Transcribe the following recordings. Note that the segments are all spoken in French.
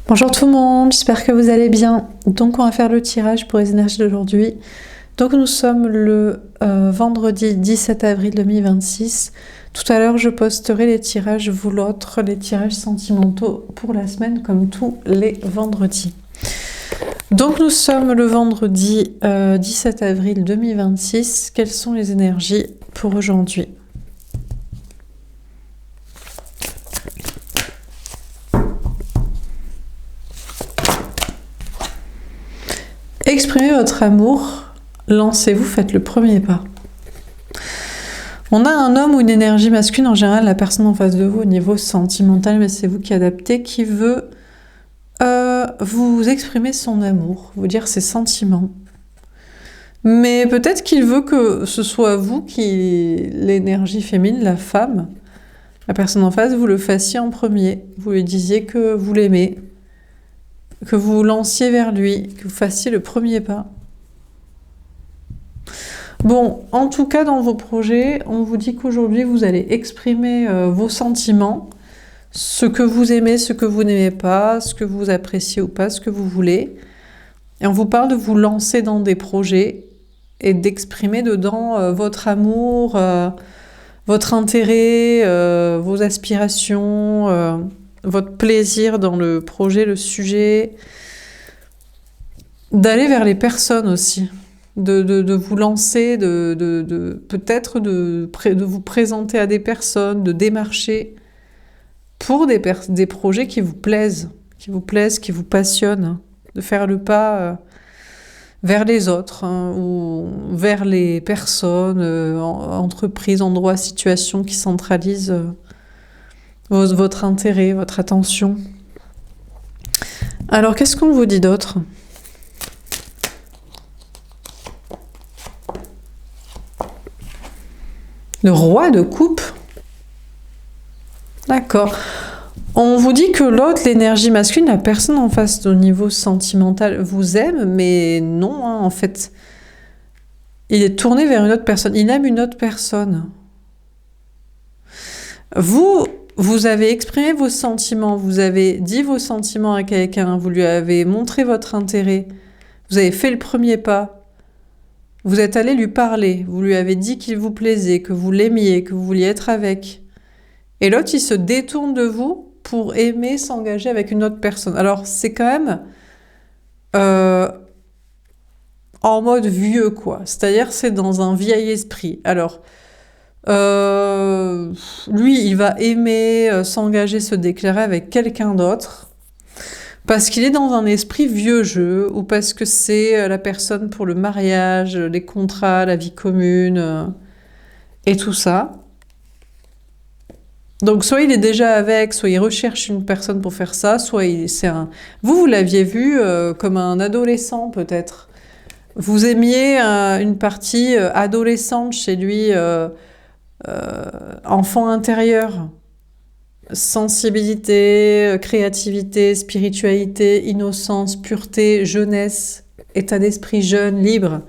Bonjour tout le monde, j'espère que vous allez bien. Donc on va faire le tirage pour les énergies d'aujourd'hui. Donc nous sommes le vendredi 17 avril 2026. Tout à l'heure je posterai les tirages, vous l'autre, les tirages sentimentaux pour la semaine comme tous les vendredis. Donc nous sommes le vendredi 17 avril 2026. Quelles sont les énergies pour aujourd'hui ? Exprimez votre amour, lancez-vous, faites le premier pas. On a un homme ou une énergie masculine, en général la personne en face de vous au niveau sentimental, mais c'est vous qui adaptez, qui veut vous exprimer son amour, vous dire ses sentiments. Mais peut-être qu'il veut que ce soit vous qui, l'énergie féminine, la femme, la personne en face, vous le fassiez en premier. Vous lui disiez que vous l'aimez, que vous vous lanciez vers lui, que vous fassiez le premier pas. Bon, en tout cas, dans vos projets, on vous dit qu'aujourd'hui, vous allez exprimer vos sentiments, ce que vous aimez, ce que vous n'aimez pas, ce que vous appréciez ou pas, ce que vous voulez. Et on vous parle de vous lancer dans des projets et d'exprimer dedans votre amour, votre intérêt, vos aspirations, votre plaisir dans le projet, le sujet. D'aller vers les personnes aussi. De vous lancer, peut-être de vous présenter à des personnes, de démarcher pour des projets qui vous plaisent, qui vous passionnent, de faire le pas vers les autres ou vers les personnes, entreprises, endroits, situations qui centralisent votre intérêt, votre attention. Alors, qu'est-ce qu'on vous dit d'autre ? Le roi de coupe. D'accord. On vous dit que l'autre, l'énergie masculine, la personne en face au niveau sentimental vous aime, mais non, en fait. Il est tourné vers une autre personne. Il aime une autre personne. Vous avez exprimé vos sentiments, vous avez dit vos sentiments à quelqu'un, vous lui avez montré votre intérêt, vous avez fait le premier pas. Vous êtes allé lui parler, vous lui avez dit qu'il vous plaisait, que vous l'aimiez, que vous vouliez être avec. Et l'autre, il se détourne de vous pour aimer s'engager avec une autre personne. Alors, c'est quand même en mode vieux, quoi. C'est-à-dire, c'est dans un vieil esprit. Alors, lui, il va aimer s'engager, se déclarer avec quelqu'un d'autre. Parce qu'il est dans un esprit vieux jeu, ou parce que c'est la personne pour le mariage, les contrats, la vie commune, et tout ça. Donc soit il est déjà avec, soit il recherche une personne pour faire ça, soit vous l'aviez vu comme un adolescent peut-être. Vous aimiez une partie adolescente chez lui, enfant intérieur. Sensibilité, créativité, spiritualité, innocence, pureté, jeunesse, état d'esprit jeune, libre.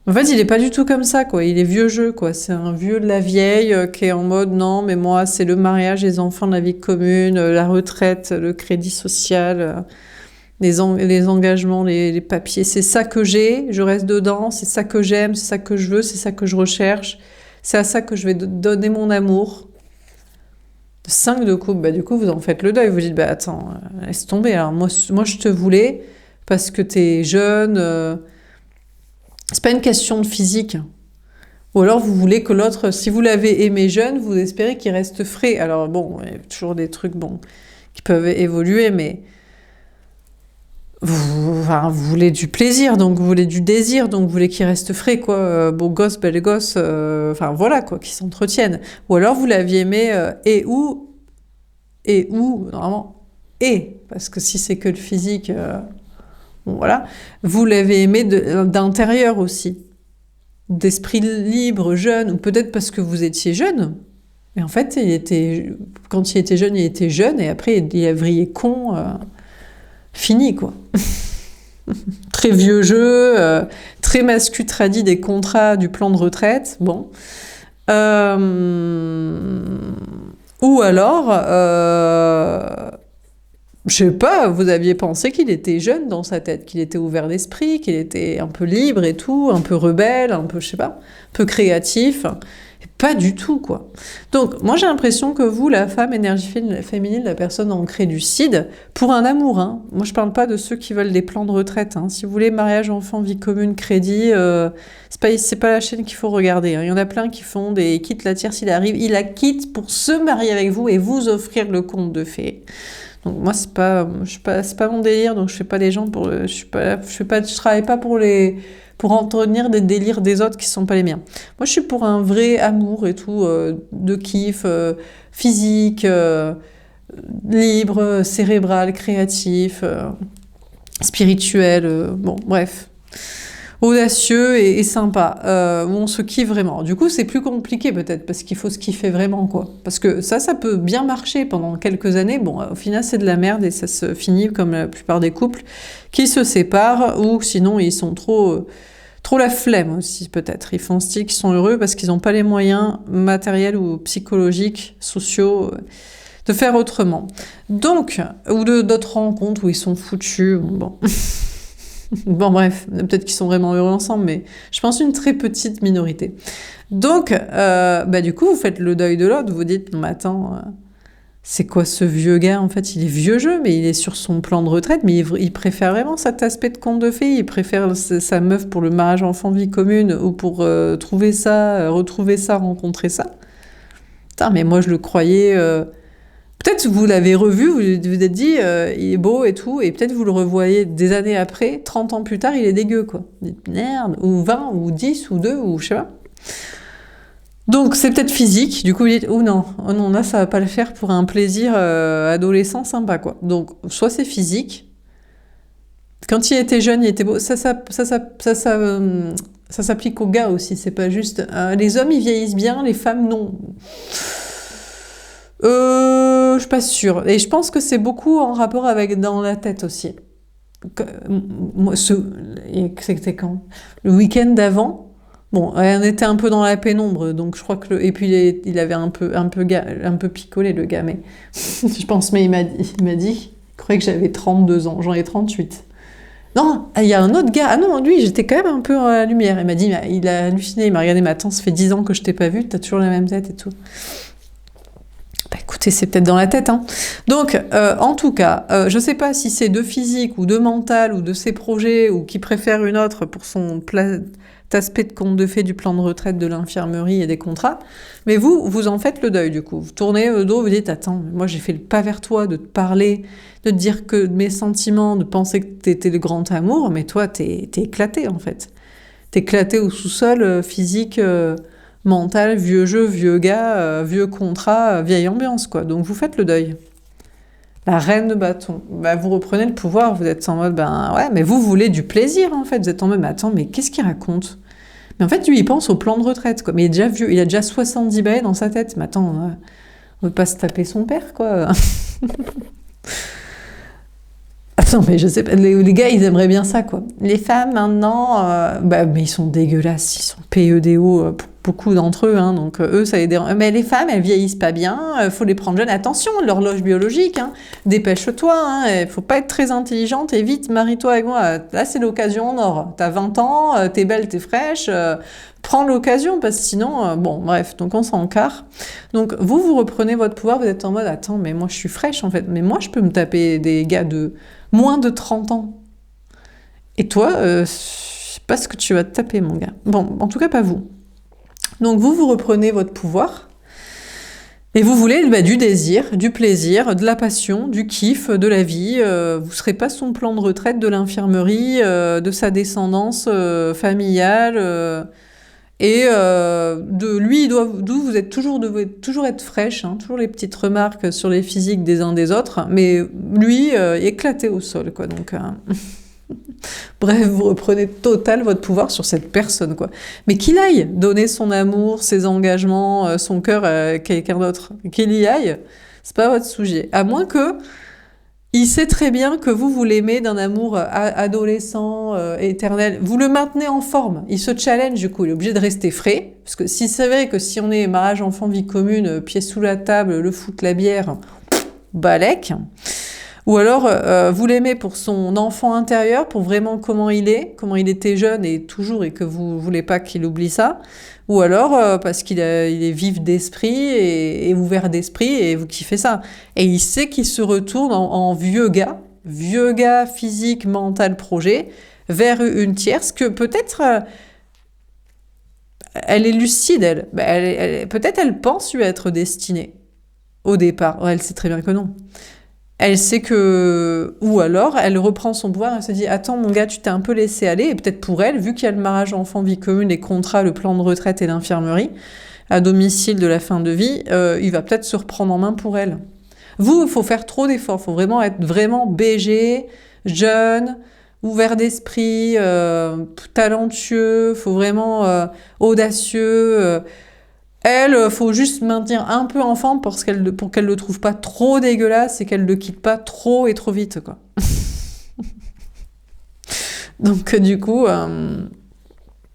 En fait, il est pas du tout comme ça, quoi. Il est vieux jeu, quoi. C'est un vieux de la vieille qui est en mode non, mais moi, c'est le mariage, les enfants, la vie commune, la retraite, le crédit social, les engagements, les papiers. C'est ça que j'ai, je reste dedans, c'est ça que j'aime, c'est ça que je veux, c'est ça que je recherche. C'est à ça que je vais donner mon amour. 5 de coupe, bah du coup vous en faites le deuil, vous dites bah attends, laisse tomber, alors moi je te voulais parce que t'es jeune, c'est pas une question de physique, ou alors vous voulez que l'autre, si vous l'avez aimé jeune, vous espérez qu'il reste frais, alors bon, il y a toujours des trucs qui peuvent évoluer, mais vous voulez du plaisir, donc vous voulez du désir, donc vous voulez qu'il reste frais, quoi, beau gosse, belle gosse, voilà, quoi, qu'ils s'entretiennent. Ou alors vous l'aviez aimé normalement, parce que si c'est que le physique, bon voilà, vous l'avez aimé d'intérieur aussi, d'esprit libre, jeune, ou peut-être parce que vous étiez jeune, mais en fait, quand il était jeune, et après il a vrillé con, fini, quoi. Très vieux jeu, très mascu tradit des contrats du plan de retraite, bon. Ou alors, Je sais pas, vous aviez pensé qu'il était jeune dans sa tête, qu'il était ouvert d'esprit, qu'il était un peu libre et tout, un peu rebelle, un peu, je sais pas, un peu créatif. Et pas du tout, quoi. Donc, moi, j'ai l'impression que vous, la femme, énergie féminine, la personne ancrée du CID, pour un amour, hein. Moi, je parle pas de ceux qui veulent des plans de retraite, hein. Si vous voulez mariage, enfant, vie commune, crédit, c'est pas la chaîne qu'il faut regarder, hein. Il y en a plein qui font des quittent la tierce, il arrive, il la quitte pour se marier avec vous et vous offrir le conte de fées. Donc moi c'est pas mon délire, donc je fais pas les gens pour je travaille pas pour entretenir des délires des autres qui sont pas les miens. Moi je suis pour un vrai amour et tout, de kiff, physique, libre, cérébral, créatif, spirituel, bon bref. Audacieux et sympa, où on se kiffe vraiment. Du coup, c'est plus compliqué peut-être, parce qu'il faut se kiffer vraiment, quoi. Parce que ça peut bien marcher pendant quelques années. Bon, au final, c'est de la merde et ça se finit comme la plupart des couples qui se séparent, ou sinon, ils sont trop la flemme aussi, peut-être. Ils font style qu'ils sont heureux parce qu'ils n'ont pas les moyens matériels ou psychologiques, sociaux, de faire autrement. Donc, ou d'autres rencontres où ils sont foutus, bon... Bon bref, peut-être qu'ils sont vraiment heureux ensemble, mais je pense une très petite minorité. Donc, du coup, vous faites le deuil de l'autre, vous dites, non mais attends, c'est quoi ce vieux gars? En fait, il est vieux jeu, mais il est sur son plan de retraite, mais il préfère vraiment cet aspect de conte de fées, il préfère sa meuf pour le mariage enfant vie commune, ou pour retrouver ça, rencontrer ça. Putain, mais moi je le croyais... Peut-être vous l'avez revu, vous vous êtes dit, il est beau et tout, et peut-être vous le revoyez des années après, 30 ans plus tard, il est dégueu, quoi. Vous dites, merde, ou 20, ou 10, ou 2, ou je sais pas. Donc c'est peut-être physique, du coup vous dites, oh non, là ça va pas le faire pour un plaisir adolescent sympa, quoi. Donc soit c'est physique, quand il était jeune, il était beau, ça s'applique aux gars aussi, c'est pas juste... les hommes, ils vieillissent bien, les femmes, non. Je suis pas sûre. Et je pense que c'est beaucoup en rapport avec dans la tête aussi. C'était quand? Le week-end d'avant. Bon, on était un peu dans la pénombre, donc je crois que... Et puis il avait un peu picolé, le gars, mais... je pense, mais il m'a dit... Il croyait que j'avais 32 ans, j'en ai 38. Non, il y a un autre gars. Ah non, lui, j'étais quand même un peu à la lumière. Il m'a dit, il a halluciné, il m'a regardé, mais attends, ça fait 10 ans que je t'ai pas vu, t'as toujours la même tête et tout. Écoutez, c'est peut-être dans la tête, hein. Donc, en tout cas, je sais pas si c'est de physique ou de mental ou de ses projets ou qui préfère une autre pour son aspect de conte de fées du plan de retraite de l'infirmerie et des contrats, mais vous en faites le deuil du coup. Vous tournez le dos, vous dites, attends, moi j'ai fait le pas vers toi de te parler, de te dire que mes sentiments, de penser que t'étais le grand amour, mais toi t'es éclaté en fait. T'es éclaté au sous-sol, physique... mental, vieux jeu, vieux gars, vieux contrat, vieille ambiance, quoi. Donc vous faites le deuil. La reine de bâton. Vous reprenez le pouvoir, vous êtes en mode, ouais, mais vous voulez du plaisir, en fait. Vous êtes en mode, mais attends, mais qu'est-ce qu'il raconte? Mais en fait, lui, il pense au plan de retraite, quoi. Mais il est déjà vieux, il a déjà 70 balais dans sa tête. Mais attends, on veut pas se taper son père, quoi. Attends, mais je sais pas, les gars, ils aimeraient bien ça, quoi. Les femmes, maintenant, mais ils sont dégueulasses, ils sont PEDO, pour beaucoup d'entre eux, hein, donc eux, ça les dérange. Mais les femmes, elles vieillissent pas bien, faut les prendre jeunes. Attention, l'horloge biologique, hein, dépêche-toi, hein, faut pas être très intelligente, et vite, marie-toi avec moi. Là, c'est l'occasion en or. T'as 20 ans, t'es belle, t'es fraîche, prends l'occasion, parce que sinon, bon, bref, donc on s'en carre. Donc, vous reprenez votre pouvoir, vous êtes en mode, attends, mais moi, je suis fraîche, en fait, mais moi, je peux me taper des gars de moins de 30 ans. Et toi, je sais pas ce que tu vas te taper, mon gars. Bon, en tout cas, pas vous. Donc vous reprenez votre pouvoir et vous voulez du désir, du plaisir, de la passion, du kiff, de la vie. Vous serez pas son plan de retraite de l'infirmerie, de sa descendance familiale et de lui, d'où vous êtes devez toujours être fraîche, hein, toujours les petites remarques sur les physiques des uns des autres, mais lui éclaté au sol, quoi. Donc bref, vous reprenez total votre pouvoir sur cette personne, quoi. Mais qu'il aille donner son amour, ses engagements, son cœur à quelqu'un d'autre. Qu'il y aille, c'est pas votre sujet. À moins que il sait très bien que vous l'aimez d'un amour adolescent, éternel. Vous le maintenez en forme. Il se challenge, du coup. Il est obligé de rester frais. Parce que si c'est vrai que si on est mariage, enfant, vie commune, pieds sous la table, le foot, la bière, balèque. Ou alors, vous l'aimez pour son enfant intérieur, pour vraiment comment il était jeune et toujours, et que vous voulez pas qu'il oublie ça. Ou alors, parce il est vif d'esprit et ouvert d'esprit, et vous kiffez ça. Et il sait qu'il se retourne en vieux gars physique, mental, projet, vers une tierce que peut-être elle est lucide, elle. Peut-être elle pense lui être destinée au départ. Ouais, elle sait très bien que non. Elle sait que... Ou alors, elle reprend son pouvoir, elle se dit « Attends, mon gars, tu t'es un peu laissé aller. » Et peut-être pour elle, vu qu'il y a le mariage enfant, vie commune, les contrats, le plan de retraite et l'infirmerie, à domicile de la fin de vie, il va peut-être se reprendre en main pour elle. Vous, il faut faire trop d'efforts. Il faut vraiment être vraiment BG, jeune, ouvert d'esprit, talentueux, il faut vraiment audacieux. Elle, faut juste maintenir un peu en forme pour qu'elle le trouve pas trop dégueulasse et qu'elle le quitte pas trop et trop vite, quoi. Donc, du coup,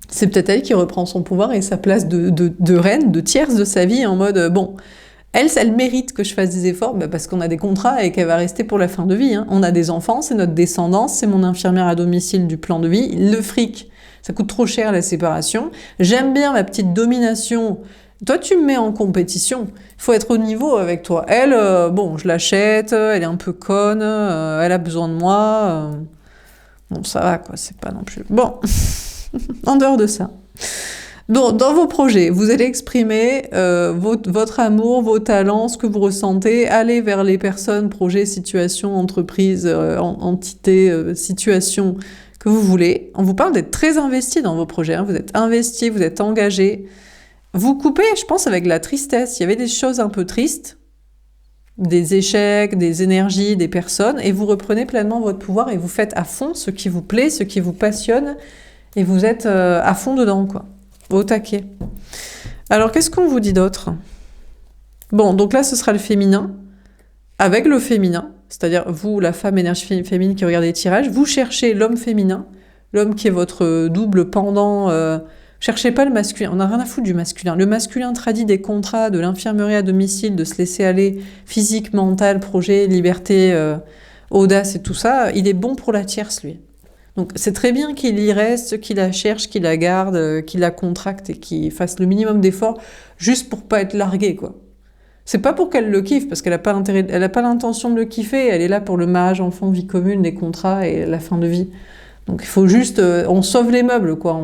c'est peut-être elle qui reprend son pouvoir et sa place de reine, de tierce de sa vie, en mode, bon, elle mérite que je fasse des efforts, parce qu'on a des contrats et qu'elle va rester pour la fin de vie. Hein. On a des enfants, c'est notre descendance, c'est mon infirmière à domicile du plan de vie. Le fric, ça coûte trop cher la séparation. J'aime bien ma petite domination. Toi, tu me mets en compétition. Il faut être au niveau avec toi. Elle, bon, je l'achète, elle est un peu conne, elle a besoin de moi. Bon, ça va, quoi, c'est pas non plus... Bon, en dehors de ça. Donc, dans vos projets, vous allez exprimer votre amour, vos talents, ce que vous ressentez, aller vers les personnes, projets, situations, entreprises, entités, situations que vous voulez. On vous parle d'être très investi dans vos projets. Hein. Vous êtes investi, vous êtes engagé. Vous coupez, je pense, avec la tristesse. Il y avait des choses un peu tristes, des échecs, des énergies, des personnes, et vous reprenez pleinement votre pouvoir et vous faites à fond ce qui vous plaît, ce qui vous passionne, et vous êtes à fond dedans, quoi. Au taquet. Alors, qu'est-ce qu'on vous dit d'autre? Bon, donc là, ce sera le féminin. Avec le féminin, c'est-à-dire vous, la femme énergie féminine qui regardez les tirages, vous cherchez l'homme féminin, l'homme qui est votre double pendant. Cherchez pas le masculin, on n'a rien à foutre du masculin. Le masculin tradit des contrats, de l'infirmerie à domicile, de se laisser aller, physique, mental, projet, liberté, audace et tout ça, il est bon pour la tierce, lui. Donc c'est très bien qu'il y reste, qu'il la cherche, qu'il la garde, qu'il la contracte et qu'il fasse le minimum d'efforts juste pour pas être largué, quoi. C'est pas pour qu'elle le kiffe, parce qu'elle a pas intérêt, elle a pas l'intention de le kiffer, elle est là pour le mariage enfant, vie commune, les contrats et la fin de vie. Donc il faut juste, on sauve les meubles, quoi.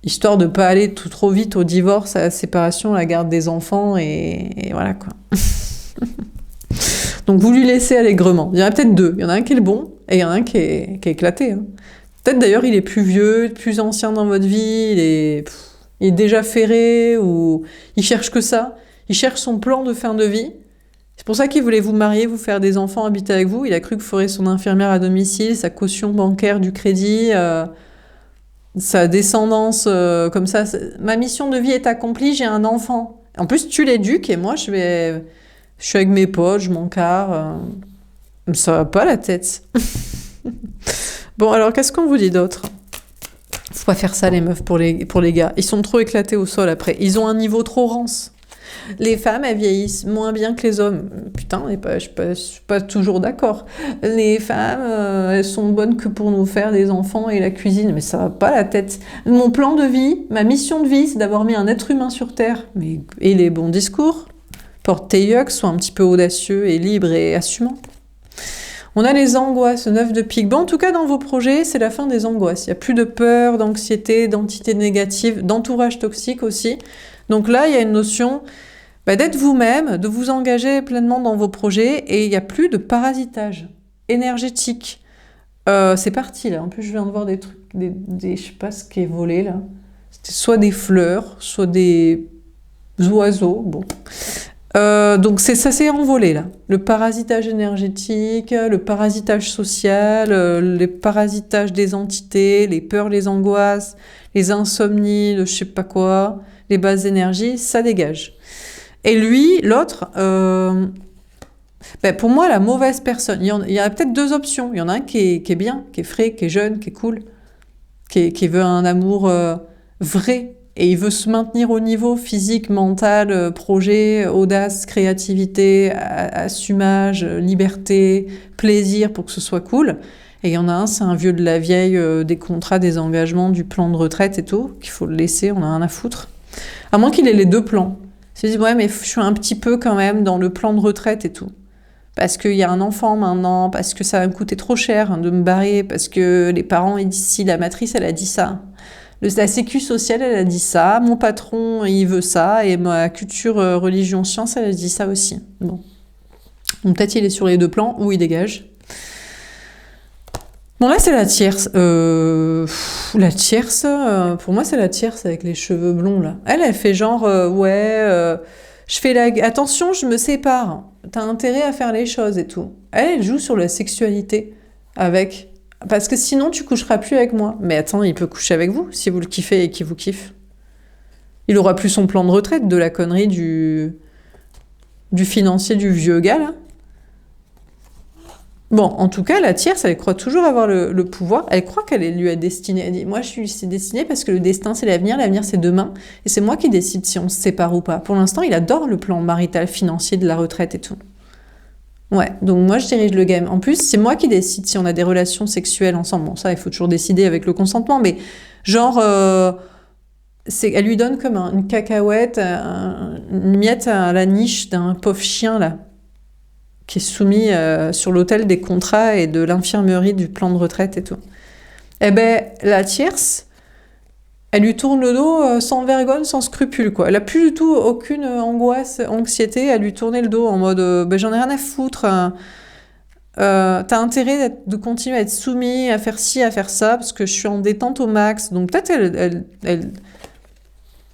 Histoire de pas aller tout trop vite au divorce, à la séparation, à la garde des enfants et voilà, quoi. Donc vous lui laissez allègrement. Il y en a peut-être deux. Il y en a un qui est le bon et il y en a un qui est éclaté. Hein. Peut-être d'ailleurs il est plus vieux, plus ancien dans votre vie, il est déjà ferré ou il cherche que ça. Il cherche son plan de fin de vie. C'est pour ça qu'il voulait vous marier, vous faire des enfants, habiter avec vous. Il a cru que vous ferez son infirmière à domicile, sa caution bancaire du crédit, sa descendance comme ça. Ma mission de vie est accomplie, j'ai un enfant. En plus, tu l'éduques et moi, je suis avec mes potes, je m'encarre. Ça va pas la tête. Bon, alors, qu'est-ce qu'on vous dit d'autre? Faut pas faire ça, les meufs, pour les gars. Ils sont trop éclatés au sol après. Ils ont un niveau trop rance. Les femmes, elles vieillissent moins bien que les hommes. Putain, je suis pas toujours d'accord. Les femmes, elles sont bonnes que pour nous faire des enfants et la cuisine. Mais ça va pas la tête. Mon plan de vie, ma mission de vie, c'est d'avoir mis un être humain sur Terre. Et les bons discours. Porte tes yucks, sois un petit peu audacieux et libre et assumant. On a les angoisses, 9 de pique. Bon, en tout cas, dans vos projets, c'est la fin des angoisses. Il n'y a plus de peur, d'anxiété, d'entités négatives, d'entourage toxique aussi. Donc là, il y a une notion d'être vous-même, de vous engager pleinement dans vos projets, et il n'y a plus de parasitage énergétique. C'est parti, là. En plus, je viens de voir des trucs, je sais pas ce qui est volé, là. C'était soit des fleurs, soit des oiseaux, bon... donc ça s'est envolé là. Le parasitage énergétique, le parasitage social, les parasitages des entités, les peurs, les angoisses, les insomnies, le je sais pas quoi, les bases d'énergie, ça dégage. Et lui, l'autre, pour moi, la mauvaise personne, il y a peut-être deux options. Il y en a un qui est bien, qui est frais, qui est jeune, qui est cool, qui veut un amour vrai, et il veut se maintenir au niveau physique, mental, projet, audace, créativité, assumage, liberté, plaisir pour que ce soit cool. Et il y en a un, c'est un vieux de la vieille, des contrats, des engagements, du plan de retraite et tout, qu'il faut le laisser, on a rien à foutre. À moins qu'il ait les deux plans. Il se dit, ouais, mais je suis un petit peu quand même dans le plan de retraite et tout. Parce qu'il y a un enfant maintenant, parce que ça va me coûter trop cher de me barrer, parce que les parents, ils disent, si la matrice, elle a dit ça. La sécu sociale, elle a dit ça, mon patron, il veut ça, et ma culture religion science, elle a dit ça aussi. Bon. Donc peut-être il est sur les deux plans, ou il dégage. Bon, là, c'est la tierce. La tierce, pour moi, c'est la tierce avec les cheveux blonds, là. Elle fait genre, je fais la... Attention, je me sépare. T'as intérêt à faire les choses et tout. Elle joue sur la sexualité avec... Parce que sinon, tu coucheras plus avec moi. Mais attends, il peut coucher avec vous, si vous le kiffez et qu'il vous kiffe. Il aura plus son plan de retraite de la connerie du financier du vieux gars, là. Bon, en tout cas, la tierce, elle croit toujours avoir le pouvoir. Elle croit qu'elle lui est destinée. Elle dit, moi, je suis destinée parce que le destin, c'est l'avenir c'est demain. Et c'est moi qui décide si on se sépare ou pas. Pour l'instant, il adore le plan marital, financier, de la retraite et tout. Ouais, donc moi, je dirige le game. En plus, c'est moi qui décide si on a des relations sexuelles ensemble. Bon, ça, il faut toujours décider avec le consentement. Mais genre, elle lui donne comme une cacahuète, une miette à la niche d'un pauvre chien, là, qui est soumis sur l'autel des contrats et de l'infirmerie du plan de retraite et tout. Eh ben, la tierce, elle lui tourne le dos sans vergogne, sans scrupule, quoi. Elle a plus du tout aucune anxiété à lui tourner le dos en mode j'en ai rien à foutre. T'as intérêt de continuer à être soumis, à faire ci, à faire ça, parce que je suis en détente au max. Donc peut-être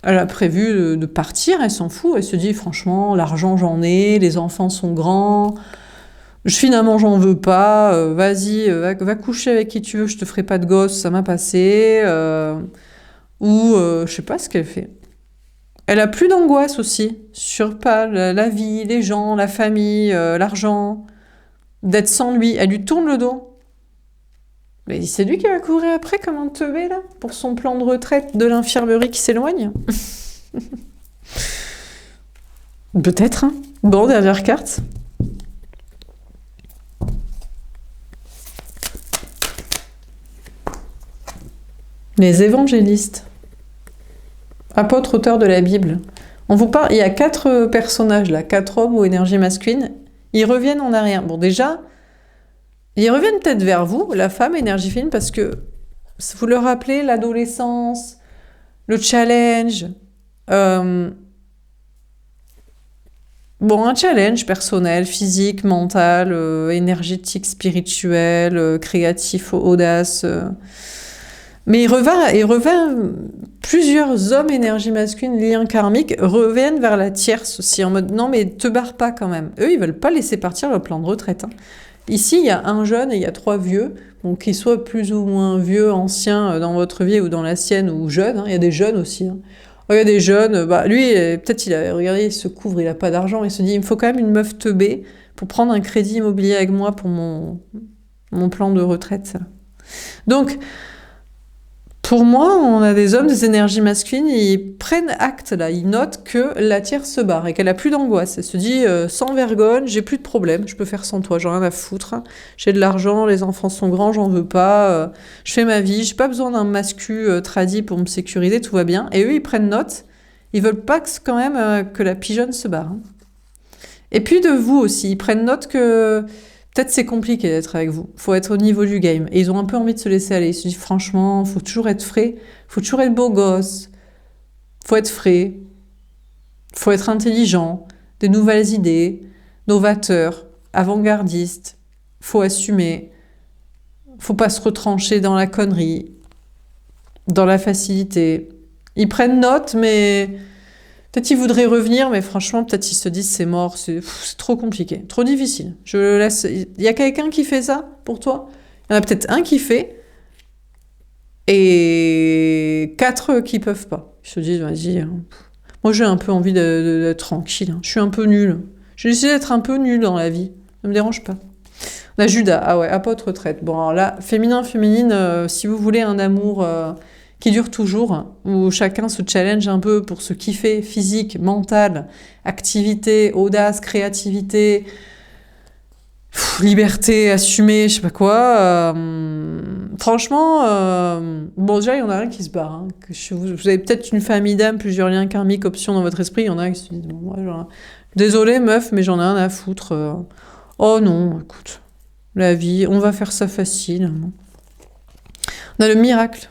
elle a prévu de partir, elle s'en fout, elle se dit franchement, l'argent j'en ai, les enfants sont grands, finalement j'en veux pas, vas-y, va coucher avec qui tu veux, je te ferai pas de gosse, ça m'a passé, je sais pas ce qu'elle fait. Elle a plus d'angoisse aussi, sur pas la vie, les gens, la famille, l'argent, d'être sans lui, elle lui tourne le dos. Mais c'est lui qui va courir après comme un teubé, là, pour son plan de retraite de l'infirmerie qui s'éloigne. Peut-être, hein. Bon, dernière carte. Les évangélistes. Apôtres, auteurs de la Bible. On vous parle, il y a 4 personnages, là, 4 hommes aux énergies masculines. Ils reviennent en arrière. Bon, déjà... Ils reviennent peut-être vers vous, la femme, énergie féminine, parce que vous leur rappelez l'adolescence, le challenge. Un challenge personnel, physique, mental, énergétique, spirituel, créatif, audace. Mais il revient, plusieurs hommes énergie masculine, liens karmiques, reviennent vers la tierce aussi, en mode non mais te barre pas quand même. Eux, ils veulent pas laisser partir le plan de retraite. Hein. Ici, il y a un jeune et il y a 3 vieux, donc qu'ils soient plus ou moins vieux, anciens dans votre vie ou dans la sienne, ou jeunes. Hein. Il y a des jeunes aussi. Hein. Il y a des jeunes, lui, peut-être regardez, il se couvre, il a pas d'argent, il se dit, il me faut quand même une meuf teubée pour prendre un crédit immobilier avec moi pour mon plan de retraite. Ça. Donc, pour moi, on a des hommes, des énergies masculines, ils prennent acte, là, ils notent que la tierce se barre et qu'elle a plus d'angoisse. Elle se dit, sans vergogne, j'ai plus de problème, je peux faire sans toi, j'en ai rien à foutre. J'ai de l'argent, les enfants sont grands, j'en veux pas, je fais ma vie, j'ai pas besoin d'un mascu tradi pour me sécuriser, tout va bien. Et eux, ils prennent note, ils veulent pas quand même que la pigeonne se barre. Hein. Et puis de vous aussi, ils prennent note que... Peut-être c'est compliqué d'être avec vous. Faut être au niveau du game. Et ils ont un peu envie de se laisser aller. Ils se disent franchement, faut toujours être frais. Faut toujours être beau gosse. Faut être frais. Faut être intelligent. Des nouvelles idées. Novateur. Avant-gardiste. Faut assumer. Faut pas se retrancher dans la connerie. Dans la facilité. Ils prennent note, mais... Peut-être ils voudraient revenir, mais franchement, peut-être ils se disent c'est mort, c'est trop compliqué, trop difficile. Je le laisse. Il y a quelqu'un qui fait ça pour toi? Il y en a peut-être un qui fait et 4 qui peuvent pas. Ils se disent vas-y. Moi j'ai un peu envie d'être tranquille. Je suis un peu nulle. J'ai décidé d'être un peu nulle dans la vie. Ça me dérange pas. On a Judas, ah ouais, apôtre retraite. Bon alors là, féminin, féminine, si vous voulez un amour qui dure toujours, hein, où chacun se challenge un peu pour se kiffer, physique, mental, activité, audace, créativité, liberté, assumée, je sais pas quoi. Franchement, bon déjà il y en a un qui se barre. Hein, vous avez peut-être une famille d'âmes, plusieurs liens karmiques, options dans votre esprit. Il y en a un qui se dit bon, moi, genre, désolé meuf, mais j'en ai rien à foutre. Oh non, écoute, la vie, on va faire ça facile. On a le miracle.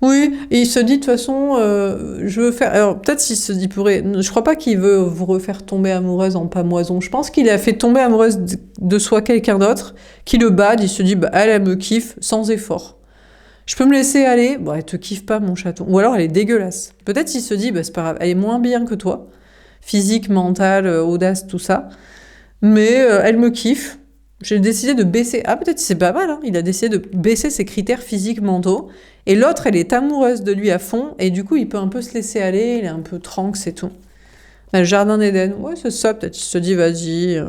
Oui, et il se dit de toute façon, je veux faire. Alors peut-être s'il se dit pourrait. Je crois pas qu'il veut vous refaire tomber amoureuse en pamoison. Je pense qu'il a fait tomber amoureuse de soi quelqu'un d'autre qui le bade. Il se dit, bah elle me kiffe sans effort. Je peux me laisser aller. Bon, elle te kiffe pas mon chaton. Ou alors elle est dégueulasse. Peut-être s'il se dit, bah c'est pas grave, elle est moins bien que toi, physique, mental, audace, tout ça. Mais elle me kiffe. J'ai décidé de baisser. Ah, peut-être c'est pas mal, hein. Il a décidé de baisser ses critères physiques, mentaux. Et l'autre, elle est amoureuse de lui à fond. Et du coup, il peut un peu se laisser aller. Il est un peu tranque, c'est tout. Le jardin d'Éden. Ouais, c'est ça. Peut-être il se dit, vas-y.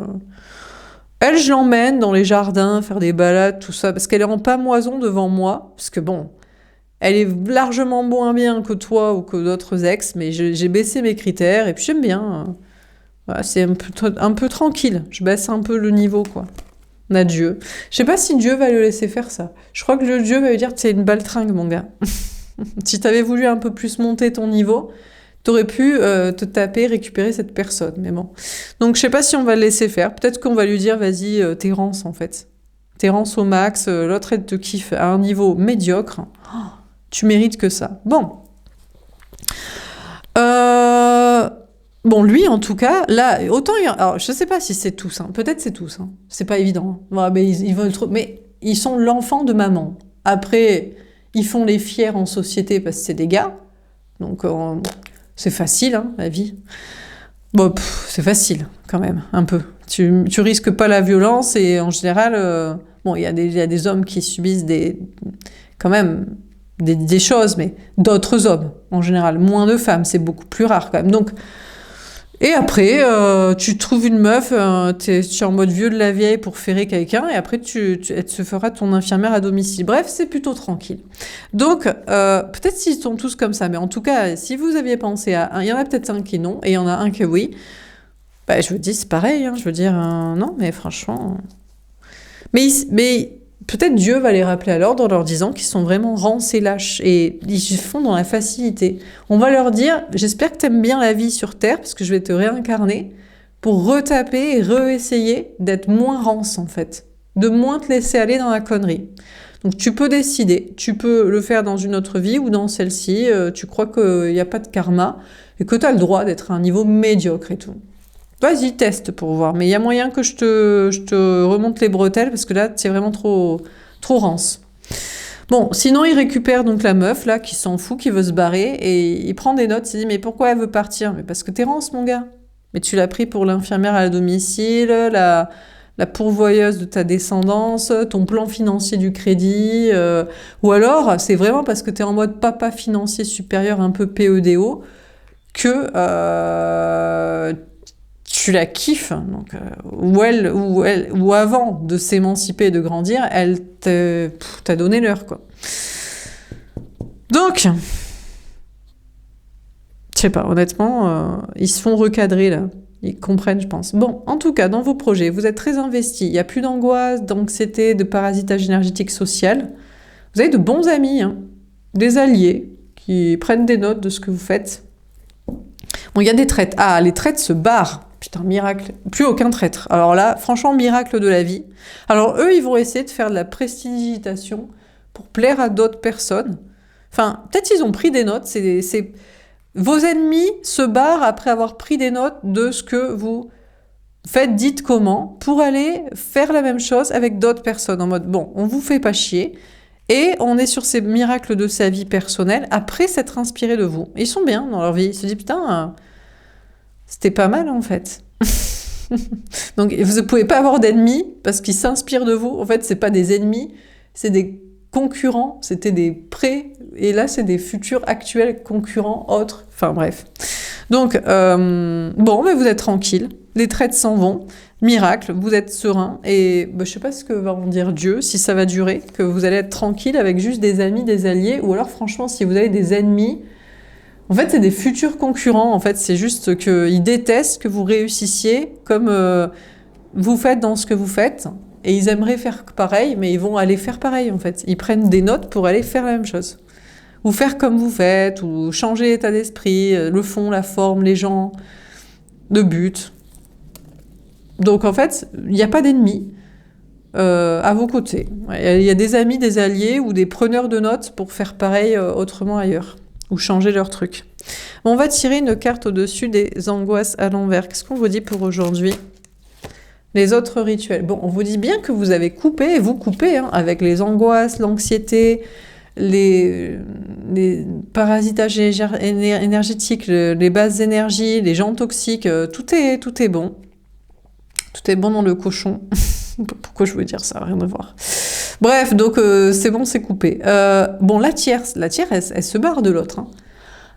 Elle, je l'emmène dans les jardins, faire des balades, tout ça. Parce qu'elle est en pamoison devant moi. Parce que bon, elle est largement moins bien que toi ou que d'autres ex. Mais j'ai baissé mes critères. Et puis j'aime bien. Voilà, c'est un peu tranquille. Je baisse un peu le niveau, quoi. On a Dieu. Je sais pas si Dieu va le laisser faire ça. Je crois que le Dieu va lui dire, c'est une baltringue, mon gars. Si t'avais voulu un peu plus monter ton niveau, t'aurais pu te taper, récupérer cette personne. Mais bon. Donc je sais pas si on va le laisser faire. Peut-être qu'on va lui dire, vas-y, Terrence, en fait. Terrence au max, l'autre elle te kiffe à un niveau médiocre. Oh, tu mérites que ça. Bon. Bon, lui, en tout cas, là, autant... Alors, je sais pas si c'est tous, hein. Peut-être c'est tous, hein. C'est pas évident. Ouais, mais ils veulent trop... Mais ils sont l'enfant de maman. Après, ils font les fiers en société parce que c'est des gars. Donc, c'est facile, hein, la vie. Bon, c'est facile, quand même, un peu. Tu risques pas la violence et en général... bon, il y a des hommes qui subissent quand même... Des choses, mais d'autres hommes, en général. Moins de femmes, c'est beaucoup plus rare, quand même. Donc... Et après, tu trouves une meuf, tu es en mode vieux de la vieille pour ferrer quelqu'un, et après, elle te fera ton infirmière à domicile. Bref, c'est plutôt tranquille. Donc, peut-être s'ils sont tous comme ça, mais en tout cas, si vous aviez pensé à un, il y en a peut-être un qui non, et il y en a un qui oui, bah, je vous dis, c'est pareil, hein, je veux dire, non, mais franchement... Mais peut-être Dieu va les rappeler à l'ordre en leur disant qu'ils sont vraiment rances et lâches et ils font dans la facilité. On va leur dire, j'espère que t'aimes bien la vie sur Terre parce que je vais te réincarner pour retaper et réessayer d'être moins rance en fait, de moins te laisser aller dans la connerie. Donc tu peux décider, tu peux le faire dans une autre vie ou dans celle-ci, tu crois qu'il n'y a pas de karma et que tu as le droit d'être à un niveau médiocre et tout. Vas-y, teste pour voir. Mais il y a moyen que je te remonte les bretelles parce que là, c'est vraiment trop rance. Bon, sinon, il récupère donc la meuf, là, qui s'en fout, qui veut se barrer, et il prend des notes, il se dit, mais pourquoi elle veut partir? Mais parce que t'es rance, mon gars. Mais tu l'as pris pour l'infirmière à domicile, la pourvoyeuse de ta descendance, ton plan financier du crédit, ou alors, c'est vraiment parce que t'es en mode papa financier supérieur, un peu PEDO, que tu la kiffes, donc, ou avant de s'émanciper et de grandir, elle t'a donné l'heure, quoi. Donc, je sais pas, honnêtement, ils se font recadrer, là. Ils comprennent, je pense. Bon, en tout cas, dans vos projets, vous êtes très investis. Il n'y a plus d'angoisse, d'anxiété, de parasitage énergétique social. Vous avez de bons amis, hein, des alliés qui prennent des notes de ce que vous faites. Bon, il y a des traites. Ah, les traites se barrent. Putain, miracle. Plus aucun traître. Alors là, franchement, miracle de la vie. Alors eux, ils vont essayer de faire de la prestidigitation pour plaire à d'autres personnes. Enfin, peut-être ils ont pris des notes. Vos ennemis se barrent après avoir pris des notes de ce que vous faites, dites comment, pour aller faire la même chose avec d'autres personnes. En mode, bon, on vous fait pas chier. Et on est sur ces miracles de sa vie personnelle après s'être inspiré de vous. Ils sont bien dans leur vie. Ils se disent, putain... C'était pas mal, en fait. Donc, vous ne pouvez pas avoir d'ennemis parce qu'ils s'inspirent de vous. En fait, c'est pas des ennemis, c'est des concurrents. C'était des pré... Et là, c'est des futurs actuels concurrents autres. Enfin, bref. Donc, bon, mais vous êtes tranquille. Les traites s'en vont. Miracle, vous êtes serein et je sais pas ce que va en dire Dieu, si ça va durer, que vous allez être tranquille avec juste des amis, des alliés, ou alors franchement si vous avez des ennemis, en fait c'est des futurs concurrents, en fait c'est juste qu'ils détestent que vous réussissiez comme vous faites dans ce que vous faites, et ils aimeraient faire pareil, mais ils vont aller faire pareil en fait. Ils prennent des notes pour aller faire la même chose. Ou faire comme vous faites, ou changer l'état d'esprit, le fond, la forme, les gens, le but. Donc en fait, il n'y a pas d'ennemis à vos côtés. Il y a des amis, des alliés ou des preneurs de notes pour faire pareil autrement ailleurs, ou changer leur truc. Bon, on va tirer une carte au-dessus des angoisses à l'envers. Qu'est-ce qu'on vous dit pour aujourd'hui ? Les autres rituels. Bon, on vous dit bien que vous avez coupé, et vous coupez, hein, avec les angoisses, l'anxiété, les parasitages énergétiques, les basses énergies, les gens toxiques, tout est bon. Tout est bon dans le cochon. Pourquoi je veux dire ça? Rien à voir. Bref, donc c'est bon, c'est coupé. Bon, la tierce, elle se barre de l'autre. Hein.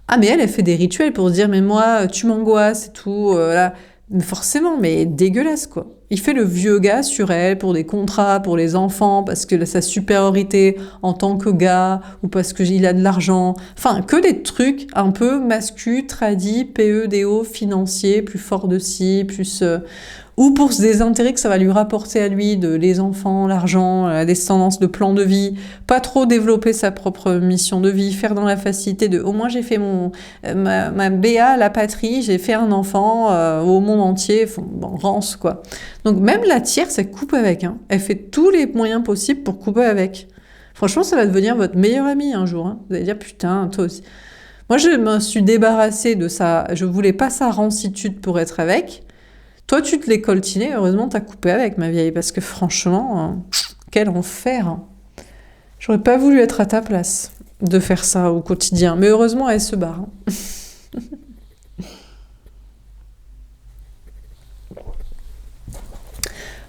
Ah, mais elle fait des rituels pour se dire, mais moi, tu m'angoisses et tout. Là. Mais forcément, mais dégueulasse, quoi. Il fait le vieux gars sur elle pour des contrats, pour les enfants, parce que sa supériorité en tant que gars, ou parce qu'il a de l'argent. Enfin, que des trucs un peu masculins, tradis, PEDO, financiers, plus fort de ci, plus... ou pour des intérêts que ça va lui rapporter à lui, les enfants, l'argent, la descendance, le plan de vie, pas trop développer sa propre mission de vie, faire dans la facilité de au moins j'ai fait ma BA, la patrie, j'ai fait un enfant au monde entier, bon, rance quoi. Donc même la tierce, elle coupe avec, hein. Elle fait tous les moyens possibles pour couper avec. Franchement, ça va devenir votre meilleur ami un jour. Hein. Vous allez dire putain, toi aussi. Moi, je me suis débarrassée de ça, je voulais pas sa rancitude pour être avec. Toi, tu te l'es coltiné, heureusement, t'as coupé avec, ma vieille, parce que franchement, quel enfer. Hein. J'aurais pas voulu être à ta place de faire ça au quotidien, mais heureusement, elle se barre. Hein.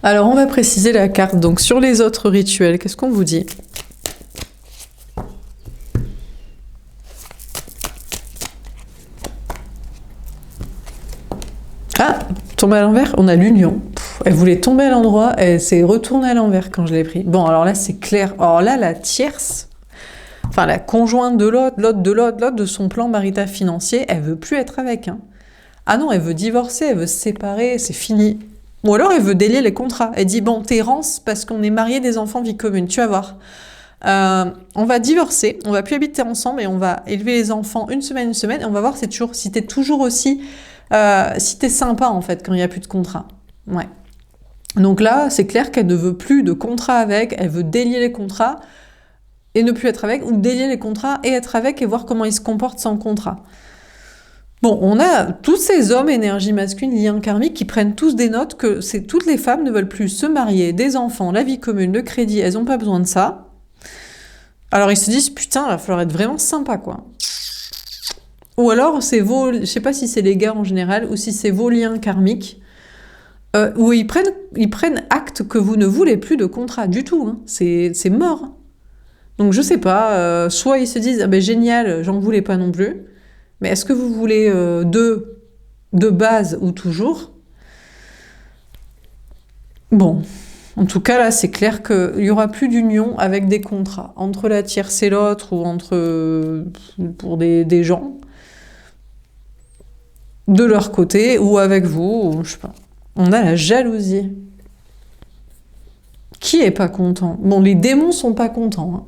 Alors, on va préciser la carte. Donc, sur les autres rituels, qu'est-ce qu'on vous dit ? Ah, tomber à l'envers, on a l'union. Elle voulait tomber à l'endroit, elle s'est retournée à l'envers quand je l'ai pris. Bon, alors là, c'est clair. Alors là, la tierce, enfin la conjointe de l'autre, l'autre de son plan marital financier, elle veut plus être avec. Hein. Ah non, elle veut divorcer, elle veut se séparer, c'est fini. Ou alors elle veut délier les contrats. Elle dit, bon, t'es rance parce qu'on est mariés, des enfants, vie commune, tu vas voir. On va divorcer, on va plus habiter ensemble et on va élever les enfants une semaine, et on va voir si t'es toujours aussi... si t'es sympa en fait quand il n'y a plus de contrat. Ouais. Donc là, c'est clair qu'elle ne veut plus de contrat avec, elle veut délier les contrats et ne plus être avec, ou délier les contrats et être avec et voir comment ils se comportent sans contrat. Bon, on a tous ces hommes énergie masculine, liens karmiques, qui prennent tous des notes que toutes les femmes ne veulent plus se marier, des enfants, la vie commune, le crédit, elles n'ont pas besoin de ça. Alors ils se disent, putain, il va falloir être vraiment sympa, quoi. Ou alors, je sais pas si c'est les gars en général, ou si c'est vos liens karmiques, où ils prennent acte que vous ne voulez plus de contrat du tout. Hein. C'est mort. Donc je sais pas, soit ils se disent, ah ben génial, j'en voulais pas non plus, mais est-ce que vous voulez de base ou toujours ? Bon, en tout cas là, c'est clair qu'il y aura plus d'union avec des contrats, entre la tierce et l'autre, ou pour des gens. De leur côté, ou avec vous, ou je sais pas. On a la jalousie. Qui est pas content ? Bon, les démons sont pas contents. Hein.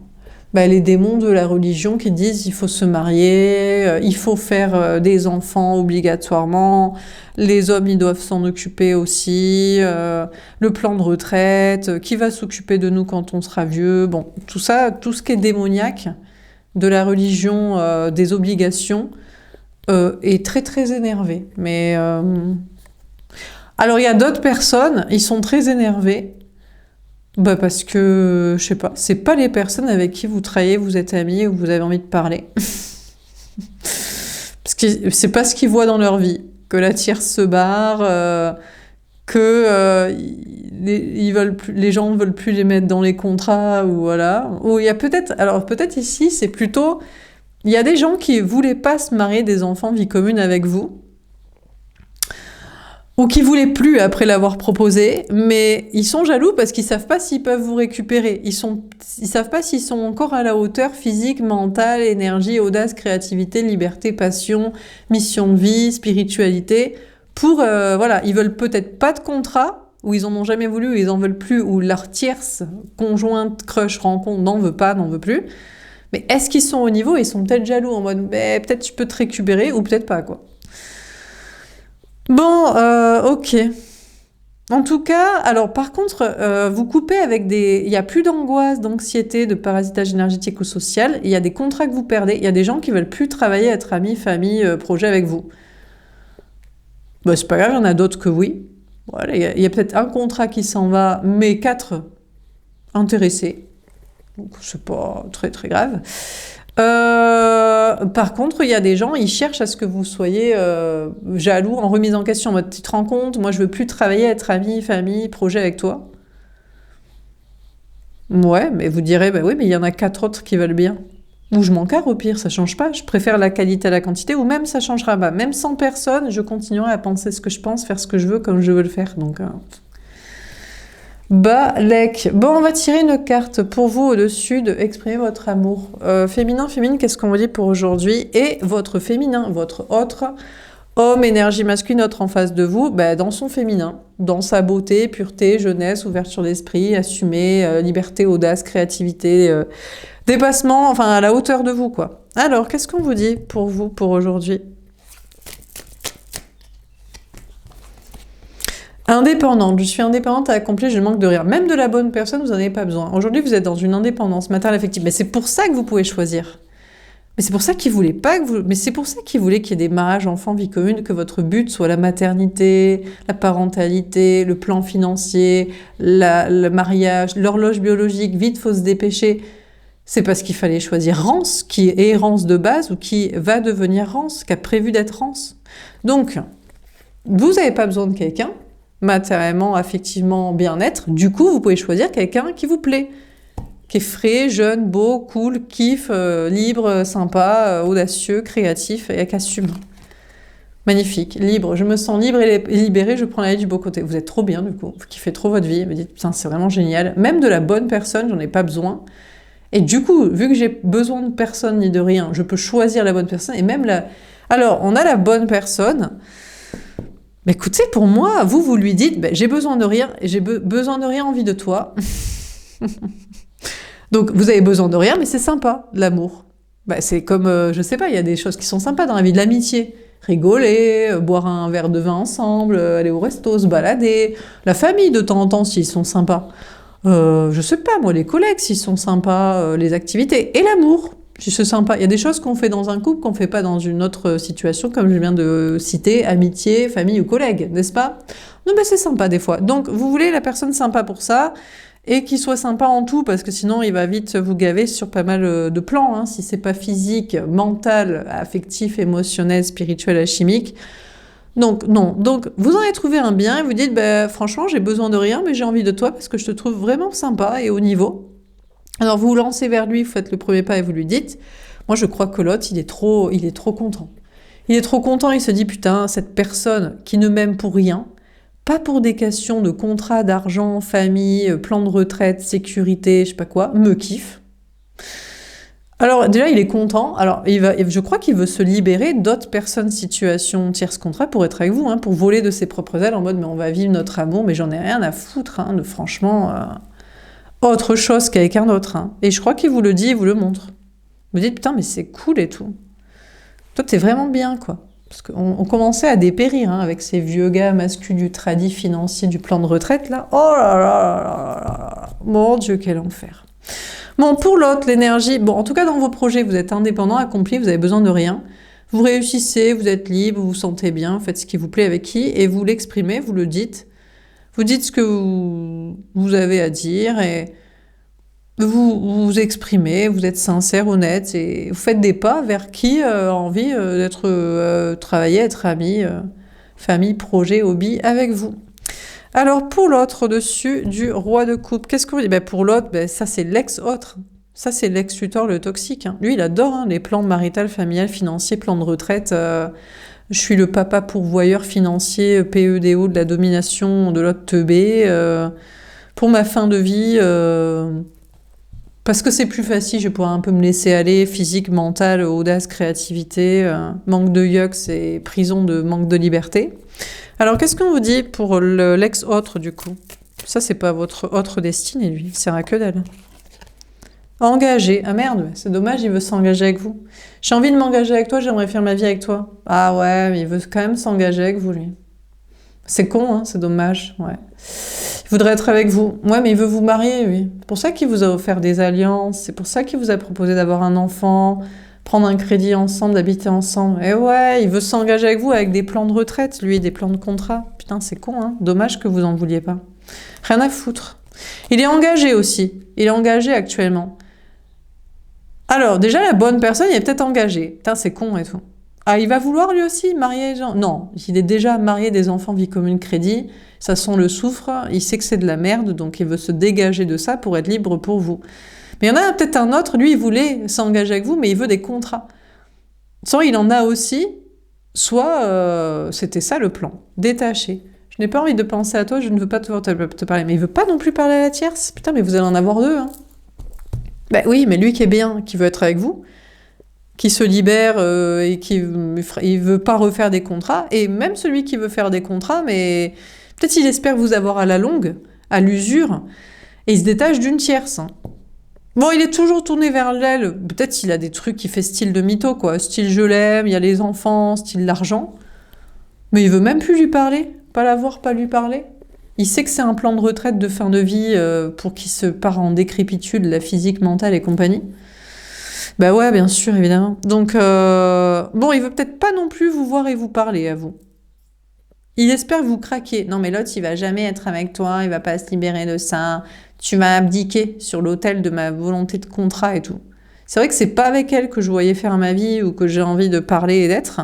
Bah, les démons de la religion qui disent il faut se marier, il faut faire des enfants obligatoirement, les hommes ils doivent s'en occuper aussi, le plan de retraite, qui va s'occuper de nous quand on sera vieux, bon, tout ça, tout ce qui est démoniaque de la religion, des obligations, est très très énervé. Mais alors il y a d'autres personnes, ils sont très énervés. Bah parce que, je sais pas, c'est pas les personnes avec qui vous travaillez, vous êtes amis ou vous avez envie de parler. Parce que c'est pas ce qu'ils voient dans leur vie. Que la tierce se barre, les gens ne veulent plus les mettre dans les contrats, ou voilà. Ou il y a peut-être ici, c'est plutôt, il y a des gens qui voulaient pas se marier, des enfants, vie commune avec vous. ou qui voulaient plus après l'avoir proposé, mais ils sont jaloux parce qu'ils savent pas s'ils peuvent vous récupérer. Ils savent pas s'ils sont encore à la hauteur physique, mentale, énergie, audace, créativité, liberté, passion, mission de vie, spiritualité. Voilà, ils veulent peut-être pas de contrat, ou ils en ont jamais voulu, ou ils en veulent plus, ou leur tierce, conjointe, crush, rencontre, n'en veut pas, n'en veut plus. Mais est-ce qu'ils sont au niveau? Ils sont peut-être jaloux en mode, peut-être je peux te récupérer, ou peut-être pas, quoi. Bon, ok. En tout cas, alors par contre, vous coupez avec il y a plus d'angoisse, d'anxiété, de parasitage énergétique ou social. Il y a des contrats que vous perdez. Il y a des gens qui veulent plus travailler, être amis, famille, projet avec vous. Bah, c'est pas grave, il y en a d'autres que oui. Voilà, il y a peut-être un contrat qui s'en va, mais 4 intéressés. Donc c'est pas très très grave. Par contre, il y a des gens, ils cherchent à ce que vous soyez jaloux, en remise en question. En mode, tu te rends compte, moi je veux plus travailler, être ami, famille, projet avec toi. Ouais, mais vous direz, bah oui, mais il y en a 4 autres qui veulent bien. Ou je m'en carre au pire, ça change pas. Je préfère la qualité à la quantité, ou même ça changera pas. Même sans personne, je continuerai à penser ce que je pense, faire ce que je veux comme je veux le faire. Donc, Balek. Bon, on va tirer une carte pour vous au-dessus de exprimer votre amour. Féminin, féminine, qu'est-ce qu'on vous dit pour aujourd'hui? Et votre féminin, votre autre homme, énergie masculine, autre en face de vous, dans son féminin, dans sa beauté, pureté, jeunesse, ouverture d'esprit, assumer, liberté, audace, créativité, dépassement, enfin à la hauteur de vous, quoi. Alors, qu'est-ce qu'on vous dit pour vous, pour aujourd'hui? Indépendante, je suis indépendante à accomplir, je ne manque de rien. Même de la bonne personne, vous n'en avez pas besoin. Aujourd'hui, vous êtes dans une indépendance matérielle affective. Mais c'est pour ça que vous pouvez choisir. Mais c'est pour ça qu'il voulait pas que vous... Mais c'est pour ça qu'il voulait qu'il y ait des mariages, enfants, vie commune, que votre but soit la maternité, la parentalité, le plan financier, le mariage, l'horloge biologique. Vite, faut se dépêcher. C'est parce qu'il fallait choisir Rance, qui est Rance de base ou qui va devenir Rance, qui a prévu d'être Rance. Donc, vous n'avez pas besoin de quelqu'un, matériellement, affectivement, bien-être. Du coup, vous pouvez choisir quelqu'un qui vous plaît, qui est frais, jeune, beau, cool, kiff, libre, sympa, audacieux, créatif et qui assume. Magnifique, libre. Je me sens libre et libérée, je prends la vie du beau côté. Vous êtes trop bien, du coup. Vous kiffez trop votre vie. Vous dites, putain, c'est vraiment génial. Même de la bonne personne, j'en ai pas besoin. Et du coup, vu que j'ai besoin de personne ni de rien, je peux choisir la bonne personne. Et même la... Alors, on a la bonne personne. Mais écoutez, pour moi, vous lui dites, j'ai besoin de rien, et j'ai besoin de rien, envie de toi. Donc, vous avez besoin de rien, mais c'est sympa, l'amour. C'est comme, je sais pas, il y a des choses qui sont sympas dans la vie, de l'amitié. Rigoler, boire un verre de vin ensemble, aller au resto, se balader. La famille, de temps en temps, s'ils sont sympas. Je sais pas, moi, les collègues, s'ils sont sympas, les activités. Et l'amour. C'est sympa. Il y a des choses qu'on fait dans un couple qu'on fait pas dans une autre situation, comme je viens de citer, amitié, famille ou collègue, n'est-ce pas? Non, c'est sympa des fois. Donc, vous voulez la personne sympa pour ça, et qu'il soit sympa en tout, parce que sinon, il va vite vous gaver sur pas mal de plans, hein, si c'est pas physique, mental, affectif, émotionnel, spirituel, alchimique. Donc, non. Donc, vous en avez trouvé un bien, et vous dites, franchement, j'ai besoin de rien, mais j'ai envie de toi, parce que je te trouve vraiment sympa et au niveau. Alors vous vous lancez vers lui, vous faites le premier pas et vous lui dites, moi je crois que l'autre il est trop content. Il est trop content, il se dit putain, cette personne qui ne m'aime pour rien, pas pour des questions de contrat, d'argent, famille, plan de retraite, sécurité, je sais pas quoi, me kiffe. Alors déjà il est content, alors je crois qu'il veut se libérer d'autres personnes, situations, tierces contrat pour être avec vous, hein, pour voler de ses propres ailes en mode mais on va vivre notre amour, mais j'en ai rien à foutre, hein, franchement... autre chose qu'avec un autre. Hein. Et je crois qu'il vous le dit, il vous le montre. Vous dites, putain, mais c'est cool et tout. Toi, t'es vraiment bien, quoi. Parce qu'on commençait à dépérir hein, avec ces vieux gars masculins du tradit financier, du plan de retraite, là. Oh là là là là là. Mon Dieu, quel enfer. Bon, pour l'autre, l'énergie... Bon, en tout cas, dans vos projets, vous êtes indépendant, accompli, vous avez besoin de rien. Vous réussissez, vous êtes libre, vous vous sentez bien, vous faites ce qui vous plaît avec qui, et vous l'exprimez, vous le dites. Vous dites ce que vous avez à dire et vous vous exprimez, vous êtes sincère, honnête et vous faites des pas vers qui a envie d'être travailler, être ami, famille, projet, hobby avec vous. Alors pour l'autre au-dessus du roi de coupe, qu'est-ce qu'on dit? Pour l'autre, ça c'est l'ex-autre. Ça c'est l'ex-tuteur, le toxique. Hein. Lui il adore hein, les plans marital, familial, financier, plans de retraite... Je suis le papa pourvoyeur financier PEDO de la domination de l'autre teubé. Pour ma fin de vie, parce que c'est plus facile, je vais pouvoir un peu me laisser aller, physique, mental, audace, créativité, manque de yux et prison de manque de liberté. Alors, qu'est-ce qu'on vous dit pour l'ex-autre, du coup? Ça, c'est pas votre autre destinée, lui. Il sert à que dalle. Engagé. Ah merde, c'est dommage, il veut s'engager avec vous. J'ai envie de m'engager avec toi, j'aimerais faire ma vie avec toi. Ah ouais, mais il veut quand même s'engager avec vous, lui. C'est con, hein, c'est dommage, ouais. Il voudrait être avec vous. Ouais, mais il veut vous marier, oui. C'est pour ça qu'il vous a offert des alliances, c'est pour ça qu'il vous a proposé d'avoir un enfant, prendre un crédit ensemble, d'habiter ensemble. Et ouais, il veut s'engager avec vous avec des plans de retraite, lui, des plans de contrat. Putain, c'est con, hein. Dommage que vous en vouliez pas. Rien à foutre. Il est engagé aussi. Il est engagé actuellement. Alors, déjà, la bonne personne, il est peut-être engagé. Putain, c'est con et tout. Ah, il va vouloir lui aussi marier les gens? Non, il est déjà marié, des enfants, vie commune, crédit. Ça sent le soufre, il sait que c'est de la merde, donc il veut se dégager de ça pour être libre pour vous. Mais il y en a peut-être un autre, lui, il voulait s'engager avec vous, mais il veut des contrats. Soit il en a aussi, soit c'était ça le plan, détaché. Je n'ai pas envie de penser à toi, je ne veux pas te parler. Mais il veut pas non plus parler à la tierce? Putain, mais vous allez en avoir deux, hein. Bah oui, mais lui qui est bien, qui veut être avec vous, qui se libère et qui il veut pas refaire des contrats, et même celui qui veut faire des contrats, mais peut-être il espère vous avoir à la longue, à l'usure, et il se détache d'une tierce. Hein. Bon, il est toujours tourné vers l'aile, peut-être qu'il a des trucs qui fait style de mytho, quoi, style je l'aime, il y a les enfants, style l'argent, mais il veut même plus lui parler, pas la voir, pas lui parler. Il sait que c'est un plan de retraite de fin de vie pour qu'il se part en décrépitude, la physique, mentale et compagnie. Bah ouais, bien sûr, évidemment. Donc, bon, il veut peut-être pas non plus vous voir et vous parler, à vous. Il espère que vous craquez. Non, mais l'autre, il va jamais être avec toi, il va pas se libérer de ça. Tu vas abdiquer sur l'autel de ma volonté de contrat et tout. C'est vrai que c'est pas avec elle que je voyais faire ma vie ou que j'ai envie de parler et d'être.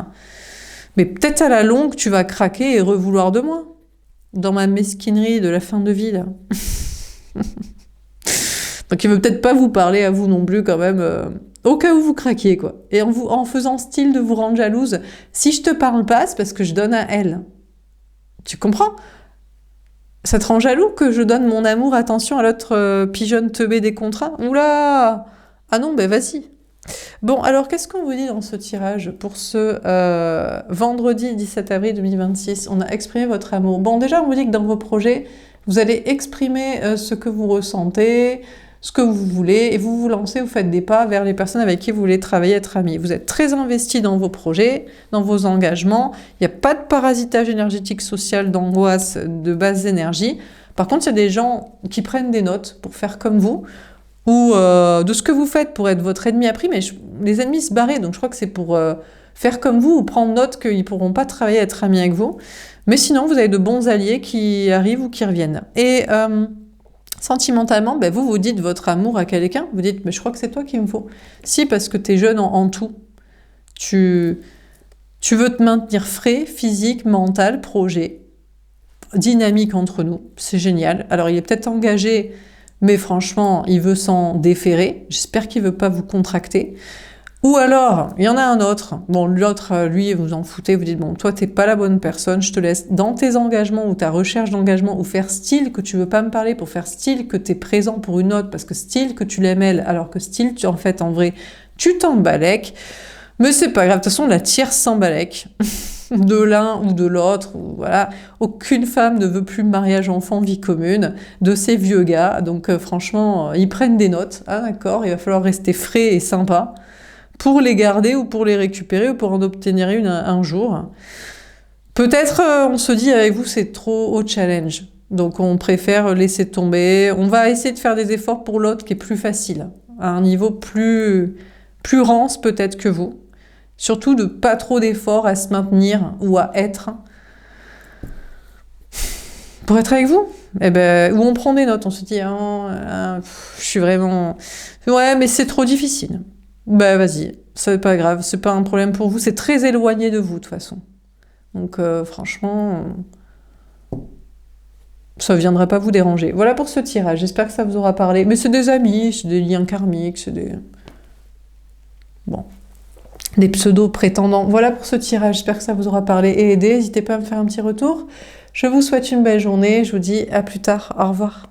Mais peut-être à la longue, tu vas craquer et revouloir de moi. Dans ma mesquinerie de la fin de vie, là. Donc il veut peut-être pas vous parler à vous non plus, quand même, au cas où vous craquiez, quoi. Et en faisant style de vous rendre jalouse. Si je te parle pas, c'est parce que je donne à elle. Tu comprends? Ça te rend jaloux que je donne mon amour, attention à l'autre pigeonne teubée des contrats? Oula! Ah non, ben vas-y. Bon, alors qu'est-ce qu'on vous dit dans ce tirage pour ce vendredi 17 avril 2026? On a exprimé votre amour. Bon, déjà, on vous dit que dans vos projets, vous allez exprimer ce que vous ressentez, ce que vous voulez, et vous vous lancez, vous faites des pas vers les personnes avec qui vous voulez travailler, être amis. Vous êtes très investi dans vos projets, dans vos engagements. Il n'y a pas de parasitage énergétique, social, d'angoisse, de basse énergie. Par contre, il y a des gens qui prennent des notes pour faire comme vous, ou de ce que vous faites pour être votre ennemi appris, mais les ennemis se barraient, donc je crois que c'est pour faire comme vous ou prendre note qu'ils ne pourront pas travailler, être amis avec vous. Mais sinon, vous avez de bons alliés qui arrivent ou qui reviennent. Et sentimentalement, ben vous dites votre amour à quelqu'un, vous dites, mais je crois que c'est toi qu'il me faut. Si, parce que tu es jeune en tout. Tu veux te maintenir frais, physique, mental, projet, dynamique entre nous. C'est génial. Alors, il est peut-être engagé, mais franchement, il veut s'en déférer. J'espère qu'il veut pas vous contracter. Ou alors, il y en a un autre. Bon, l'autre, lui, vous en foutez, vous dites, bon, toi, t'es pas la bonne personne, je te laisse dans tes engagements ou ta recherche d'engagement ou faire style que tu veux pas me parler pour faire style que t'es présent pour une autre parce que style que tu l'aimes elle, alors que style, en fait, en vrai, tu t'en balèques. Mais c'est pas grave, de toute façon, la tierce s'en balèque. De l'un ou de l'autre, ou voilà. Aucune femme ne veut plus mariage enfant, vie commune, de ces vieux gars. Donc franchement, ils prennent des notes. Ah d'accord, il va falloir rester frais et sympa pour les garder ou pour les récupérer ou pour en obtenir une un jour. Peut-être on se dit avec vous c'est trop haut challenge. Donc on préfère laisser tomber. On va essayer de faire des efforts pour l'autre qui est plus facile, à un niveau plus rance peut-être que vous. Surtout de pas trop d'efforts à se maintenir ou à être. Pour être avec vous, où on prend des notes, on se dit, je suis vraiment... Ouais, mais c'est trop difficile. Ben vas-y, c'est pas grave, c'est pas un problème pour vous, c'est très éloigné de vous de toute façon. Donc franchement, ça viendra pas vous déranger. Voilà pour ce tirage, j'espère que ça vous aura parlé. Mais c'est des amis, c'est des liens karmiques, c'est des... Bon... des pseudo-prétendants. Voilà pour ce tirage, j'espère que ça vous aura parlé et aidé. N'hésitez pas à me faire un petit retour. Je vous souhaite une belle journée, je vous dis à plus tard, au revoir.